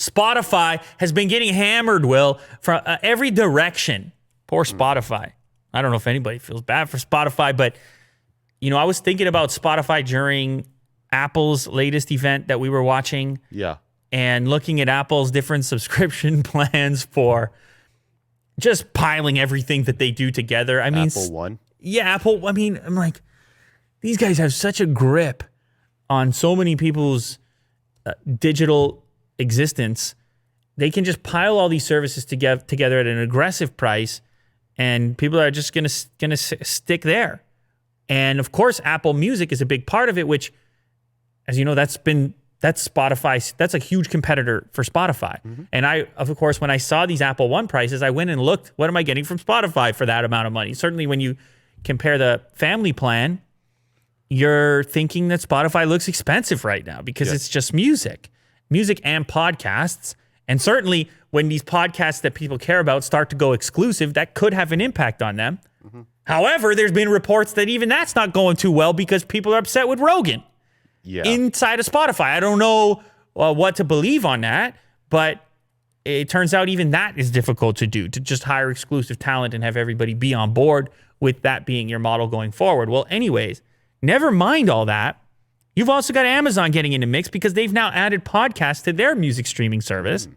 Spotify has been getting hammered, Will, from every direction. Poor Spotify. I don't know if anybody feels bad for Spotify, but, I was thinking about Spotify during Apple's latest event that we were watching. Yeah. And looking at Apple's different subscription plans for just piling everything that they do together. I mean, Apple One. Yeah, Apple. I mean, I'm like, these guys have such a grip on so many people's digital existence. They can just pile all these services together at an aggressive price, and people are just gonna stick there. And of course, Apple Music is a big part of it, which, as you know, that's Spotify. That's a huge competitor for Spotify. Mm-hmm. And I, of course, when I saw these Apple One prices, I went and looked, what am I getting from Spotify for that amount of money? Certainly when you compare the family plan, you're thinking that Spotify looks expensive right now because it's just music and podcasts. And certainly when these podcasts that people care about start to go exclusive, that could have an impact on them. Mm-hmm. However, there's been reports that even that's not going too well because people are upset with Rogan inside of Spotify. I don't know what to believe on that, but it turns out even that is difficult to do, to just hire exclusive talent and have everybody be on board with that being your model going forward. Well, anyways, never mind all that. You've also got Amazon getting into mix because they've now added podcasts to their music streaming service. Mm.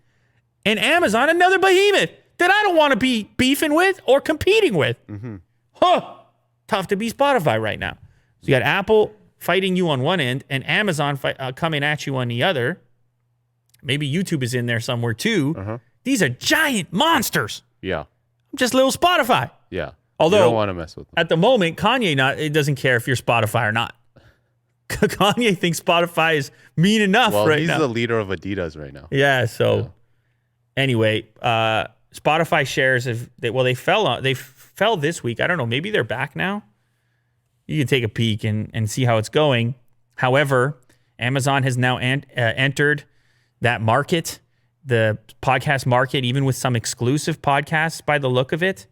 And Amazon, another behemoth that I don't want to be beefing with or competing with. Mm-hmm. Tough to be Spotify right now. So you got Apple fighting you on one end and Amazon coming at you on the other. Maybe YouTube is in there somewhere too. Uh-huh. These are giant monsters. Yeah. I'm just little Spotify. Yeah. Although, you don't want to mess with them. At the moment, Kanye doesn't care if you're Spotify or not. Kanye thinks Spotify is mean enough right now. Well, he's the leader of Adidas right now. Yeah, so anyway, Spotify shares they fell this week. I don't know, maybe they're back now. You can take a peek and see how it's going. However, Amazon has now entered that market, the podcast market, even with some exclusive podcasts by the look of it.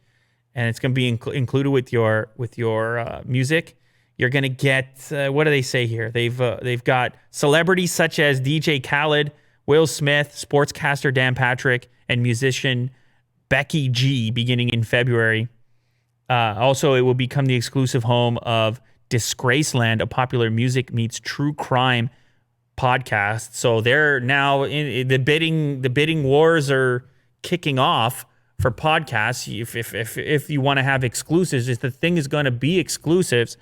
And it's going to be included with your music. You're going to get, what do they say here? They've got celebrities such as DJ Khaled, Will Smith, sportscaster Dan Patrick, and musician Becky G beginning in February. Also, it will become the exclusive home of Disgraceland, a popular music meets true crime podcast. So they're now in the bidding wars are kicking off for podcasts. If you want to have exclusives, if the thing is going to be exclusives,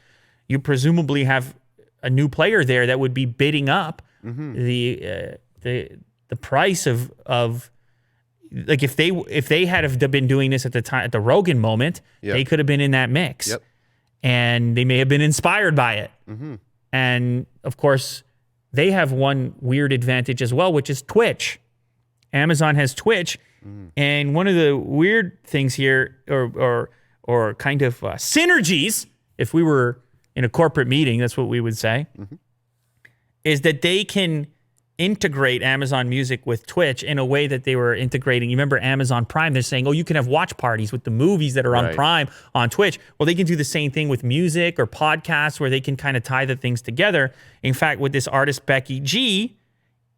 you presumably have a new player there that would be bidding up the price of like if they had been doing this at the Rogan moment, they could have been in that mix. Yep. And they may have been inspired by it. Mm-hmm. And of course, they have one weird advantage as well, which is Twitch. Amazon has Twitch. And one of the weird things here, or kind of synergies, if we were in a corporate meeting, that's what we would say, is that they can integrate Amazon Music with Twitch in a way that they were integrating. You remember Amazon Prime? They're saying, you can have watch parties with the movies that are on Prime on Twitch. Well, they can do the same thing with music or podcasts where they can kind of tie the things together. In fact, with this artist, Becky G,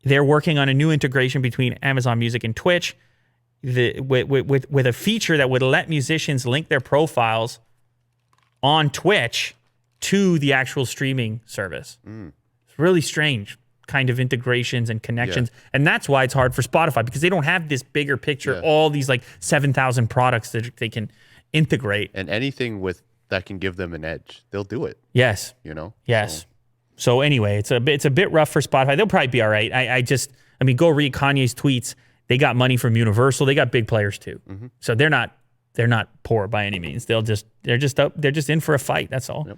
they're working on a new integration between Amazon Music and Twitch with a feature that would let musicians link their profiles on Twitch to the actual streaming service. It's really strange kind of integrations and connections. And that's why it's hard for Spotify, because they don't have this bigger picture, all these like 7,000 products that they can integrate. And anything that can give them an edge, they'll do it. Yes. Yes. So anyway, it's a bit rough for Spotify. They'll probably be all right. Go read Kanye's tweets. They got money from Universal. They got big players too. Mm-hmm. So they're not poor by any means. They're just in for a fight. That's all. Yep.